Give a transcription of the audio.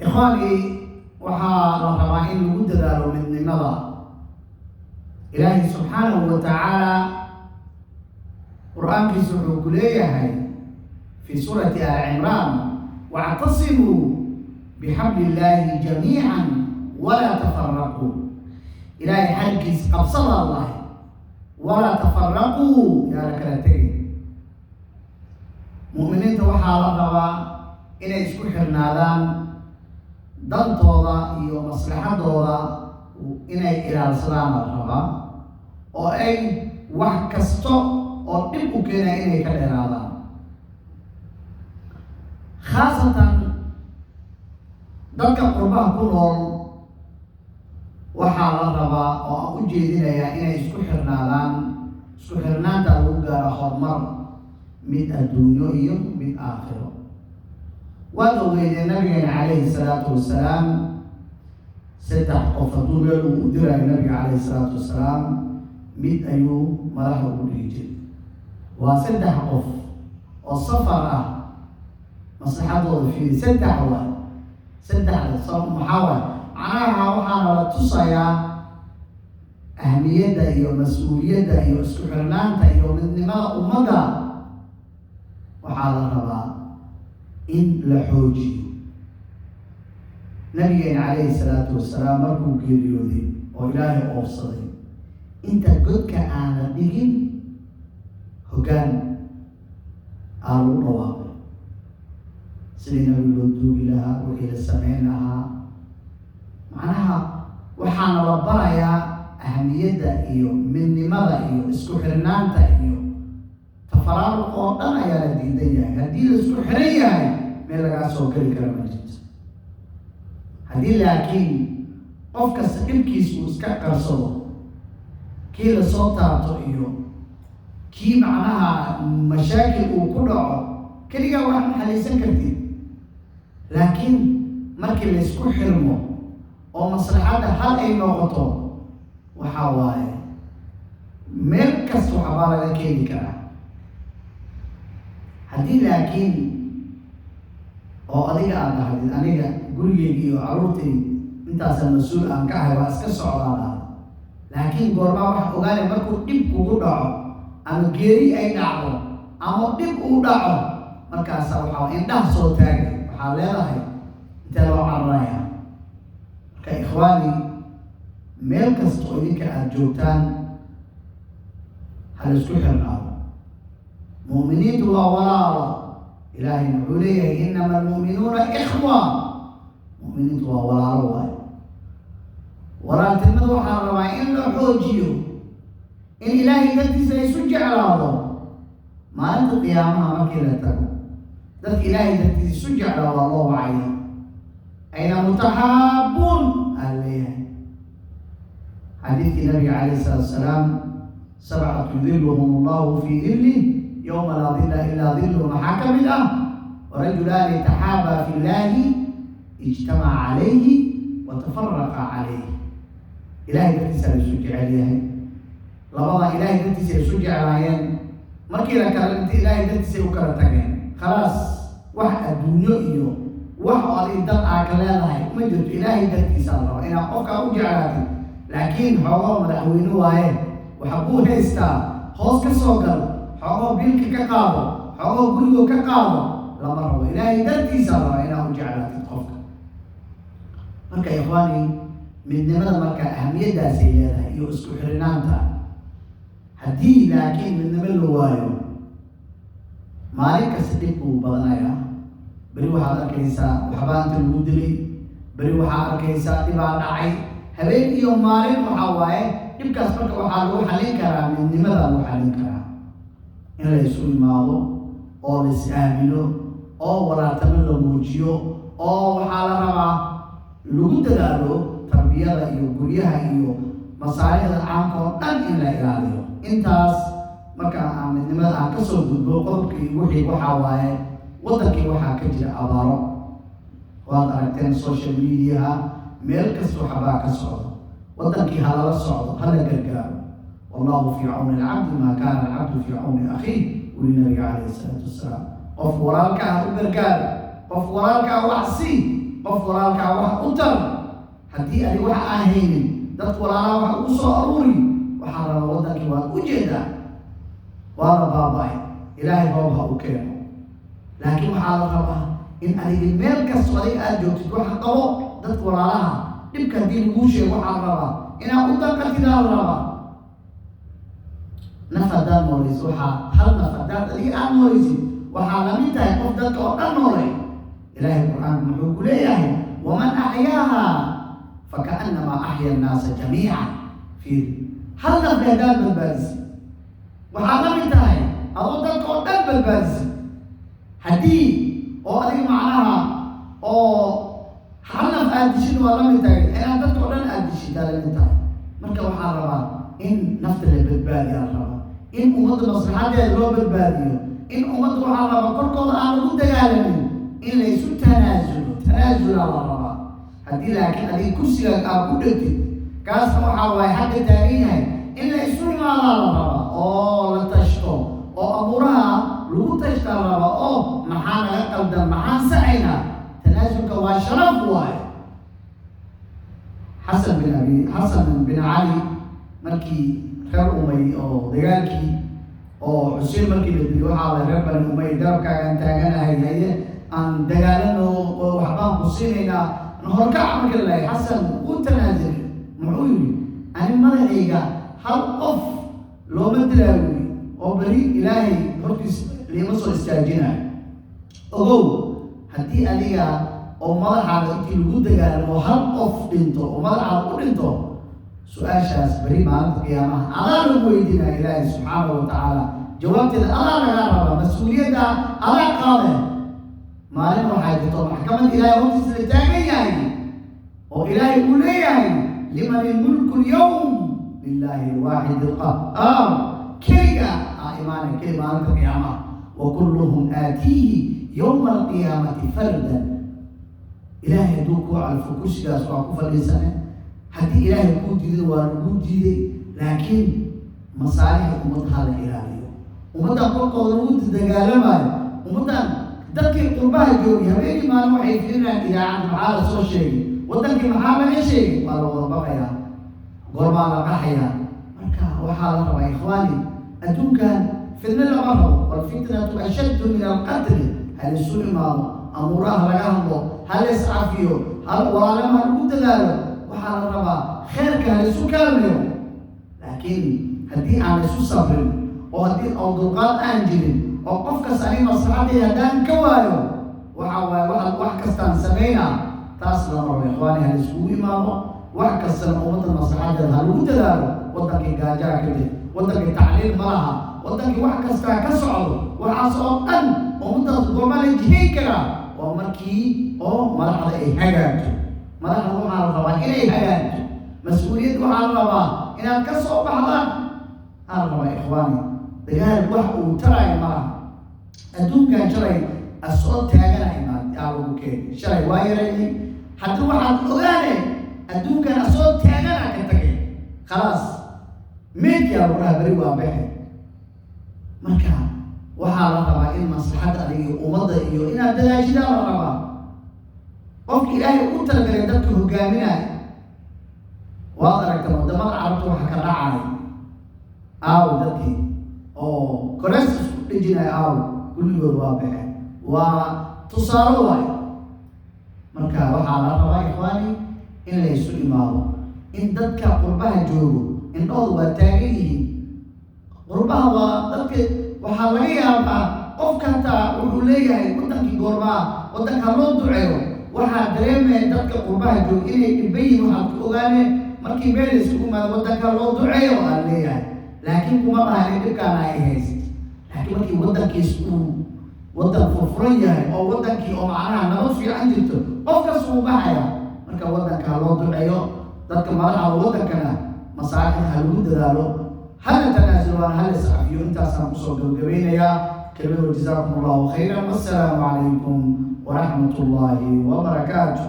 إخواني وحا رفضا إن لقد داروا من النظر إلهي سبحانه وتعالى قرآن كسر كلية في سورة آل عمران واعتصموا بحبل الله جميعا ولا تفرقوا. إلهي حركز قبصد الله ولا تفرقوا يا ركلتين. مؤمنين توحى ربا إن يسكو حرنادان دانتوضا iyo maslaxadooda inay ilaalsadaan raba oo ay wax kasto oo dib u keenay inay ka dheeraadaan khaasatan dadka qurbaha ku nool waxaa la rabaa oo aan u jeedinayaa inay isku xirnaanta lagu gaaro horumar mid adduunyo iyo mid aakhiro. waad ogeydeen nabigeena calayhi salaatu wasalaam saddex qof hadduu meel uu diraayo nabiga calayhi salaatu wasalaam mid ayuu madaxa ugu dhigi jiray. waa saddex qof oo safar ah maslaxadooda fiiri saddex waay saddexda sabab maxaa waay macnaha waxaana la tusayaa ahmiyadda iyo mas-uuliyadda iyo isku xirnaanta iyo midnimada ummadda. waxaa la rabaa in la xoojiyo. nabigeena calayhi salaatu wasalaam markuu geeriyooday oo ilaahay oofsaday inta godka aan la dhigin hoggaan aa lagu dhawaaqay sidii nabi loo duugi lahaa wixii la sameyn lahaa. macnaha waxaana la barayaa ahmiyadda iyo midnimada iyo isku xirnaanta iyo tafaraaruq oo dhan ayaa la diidan yahay. haddii la isku xiran yahay meel lagaa soo geli kara ma jirto. haddii laakiin qof kasta dhibkiisa uu iska qarsado kii lasoo taabto iyo kii macnaha mashaakil uu ku dhaco keligaa wax ma xalaysan kartid. laakiin markii la isku xirmo oo maslaxadda hal ay noqoto waxaa waaye meel kasta waxbaa laga keeni karaa. haddii laakiin oo adiga aad dhahdid aniga gurigeyga iyo caruurtay intaasa mas-uul aan ka ahay waa iska socdaana, laakiin goormaa wax ogaanay markuu dhib kugu dhaco ama geeri ay dhacdo ama dhib uu dhaco markaasa waxaa indhaha soo taagay waxaa leedahay intee loo cararaya. marka ikhwaani meel kasta oo idinka aada joogtaan hala isku xirnaado. mu'miniintu waa walaalo. ilaahay wuxuu leeyahay inama almu'minuuna ikhwa. mu'miniintu waa walaalo waayo. walaaltinimada waxaa rabaa in la xoojiyo, in ilaahay dartiisa ay isu jeclaado. maalinta qiyaamaha markii la tago dadka ilaahay dartiisa isu jeclaa waa loo wacaya ayna mutaxaabuun aa leeyahay. xadiidkii nabiga calayhi salaatu wasalaam sabcatu yudilluhum allahu fii dilih yowma laa dilla ilaa dilluhu. maxaa ka mid ah warajulaani taxaabaa fi llaahi ijtamaca calayhi wa tafaraqa calayhi. ilaahay dartiisa la isu jecel yahay. labada ilaahay dartiisa ay isu jeclaayeen markii la kala dhintay ilaahay dartiisay u kala tageen. khalaas wax adduunyo iyo wax oo adi dad aa ka leedahay ma jirto. ilaahay dartiisa la raba inaad qofkaa u jeclaatid. laakiin xoogoo madaxweyne waaye waxa kuu haystaa hoos ka soo gal, xoogoo bilka ka qaado, xoogoo gurigoo ka qaado lama rabo. ilaahay dartiisa la raba inaad u jeclaatid qofka. marka ikhwaani midnimada marka ahmiyaddaasay leedahay iyo isku xirinaanta. haddii laakiin midnimo la waayo maalin kasta dhib buu badanayaa. beri waxaad arkaysaa waxbaa inta lagu dilay, beri waxaad arkaysaa dhibaa dhacay. habeen iyo maalin waxaa waaye dhibkaas. marka waxaa lagu xallin karaa midnimada lagu xallin karaa in la isu imaado oo la is aamino oo walaaltimo la muujiyo oo waxaa la rabaa lagu dadaalo tarbiyada iyo guryaha iyo masaalixda caamka oo dhan in la ilaaliyo. intaas marka aan midnimada aan kasoo gudbo qodobkii wixii waxaa waaye waddankii waxaa ka jira abaaro. waad aragteen social mediaha meel kasta waxbaa ka socdo. waddankii ha lala socdo, ha la gargaaro. wallahu fii cawni alcabdi maa kaana alcabdu fii cawni akhiih wuli nabiga calayhi salaatu wasalaam. qof walaalka ah u gargaaro, qof walaalka ah wax sii qof walaalkaa wax u tar haddii adi wax aan haynin dadku walaalaha wax ugu soo aruuri waxaa raba waddankii waad u jeedaa waana baaba-ay ilaahay roob ha u keeno laakiin waxaa la rabaa in adigi meel kastoo adiga aada joogtid waxa qabo dadka walaalaha dhibka haddii laguu sheego waxaa la rabaa inaad u danqatidaa la rabaa naf haddaad nooleysid waxaa hal naf haddaad adiga aada nooleysid waxaa lamid tahay qof dadka oo dhan noolay ilaahay qur-aanku muxuu ku leeyahay waman axyaaha fakaannamaa axya annaasa jamiican fiir hal nafka haddaad badbaadisid waxaa lamid tahay adoo dadka oo dhan badbaadisid haddii oo adiga macnaha oo hal naf aad dishid waa lamid tahay inaad dadka oo dhan aad dishid aa lamid tahay marka waxaa rabaa in nafta la badbaadiyaa la rabaa in ummadda maslaxadeeda loo badbaadiyo in ummadda waxaa rabaa korkooda aan lagu dagaalamin in laysu tanaasulaa la rabaa haddii laakiin adiga kursigaa aad ku dhegtid kaasna waxaa waaye xagga taagan yahay in la isu imaadaa la rabaa oo la tashto oo abuuraha lagu tashtaa la rabaa oo maxaa naga qaldan maxaan sacaynaa tanaasulka waa sharaf waaye xasan bin cali markii reer umay oo dagaalkii oo xuseen markii la dili waxaa la reer bani umay garabkaagaan taaganahay haye aan dagaalano oo waxbaan ku siinaynaa horkac marka la lahay xasan uu tanaasul muxuu yidhi ani madaxayga hal qof looma dilaawi oo beri ilaahay hortiis liima soo istaajinayo ogow haddii adiga oo madaxaaga intii lagu dagaalamo hal qof dhinto oo madaxaaga u dhinto su-aashaas beri maalinta qiyaamaha adaa lagu weydiinaya ilaahay subxaanahu wa tacaala jawaabteeda adaa lagaa rabaa mas-uuliyadda adaa qaade maalin waxay jirto maxkamad ilaahay hortiisa la taagan yahay oo ilaahay uu leeyahay liman ilmulku lyawm lilahi alwaaxid alqahhaar keliga imaanay keli maalinta qiyaamaha wa kulluhum aatiihi yowma alqiyaamati fardan ilaahay hadduu kuu calfo kursigaas waa ku fadhiisane haddii ilaahay kuu diiday waa lagu diiday laakiin masaalixda ummadda ha la ilaaliyo ummaddan korkooda lagu dagaalamayo ummaddan dadkii qurbaha joogay habeenkii maalin waxay fiirinayaan idaacadda maxaa la soo sheegay waddankii maxaa laga sheegay waa la wada baqayaa gorbaa la qaxayaa marka waxaa la rabaa ikhwaani adduunkan fitna lama rabo walfitnatu ashaddu min alqatli hal isu imaado amuuraha laga hadlo hal iscafiyo hal walaalama lagu dadaalo waxaa la rabaa kheerka hal isu kaalmeyo laakiin haddii aan isu sabrin oo haddii oo dulqaad aan jirin oo qofkas aniga maslaxadayda haddaan ka waayo waxaa waaye waxaad wax kastaan samaynaa taas lama rabo ikhwaani hal iskugu imaado wax kastana ummadda maslaxadeeda ha lagu dadaalo waddankii gaajaa ka jir waddankii tacliim ma laha waddankii wax kastaa ka socdo waxaas oo dhan ummaddaas goorma la jihayn karaa waa markii oo madaxda ay hagaagto madaxda waxaa la rabaa inay hagaagto mas-uuliyad waxaa la rabaa inaad ka soo baxdaan aa la rabaa ikhwaani dagaal wax uu taraayo malaha adduunkan shalay asoo taagana imaad aa lagu keenay shalay waa yareeyay haddii waxaad ogaane adduunkan asoo taagana ka tagay khalaas meedyaa waraha beri waa bexe marka waxaa la rabaa in maslaxadda adiga ummadda iyo inaad dadaashidaa la rabaa qofka ilaahay u talagalay dadka hogaaminaya waad aragta wadamada carabta waxa ka dhacay aaw dadkii oo koreys isku dhejinaya aaw kulligood waa bexe waa tusaale waayo marka waxaa la rabaa ikhwaani in laysu imaado in dadka qurbaha joogo indhahooda waa taagan yihiin qurbaha waa dadka waxaa laga yaabaa qofka hataa wuxuu leeyahay waddankii goormaa waddanka loo duceeyo waxaa dareemaya dadka qurbaha jooga inay dhiban yihiin waxaad ku ogaaneen markii meel isugu imaado waddanka loo duceeyo aan leeyahay laakiin kuma dhahan in dhibkaana ay haysid laakiin markii waddankiis uu waddan furfuran yahay oo waddankii oo macnaha nabad fiican jirto qofkas uu baxaya marka waddanka loo duceeyo dadka madaxda waddankana masaaxid ha lagu dadaalo hal tanaasul waan hal iscafiyo intaasaan kusoo gabagabaynayaa كلمة جزاكم الله خيرا والسلام عليكم ورحمة الله وبركاته.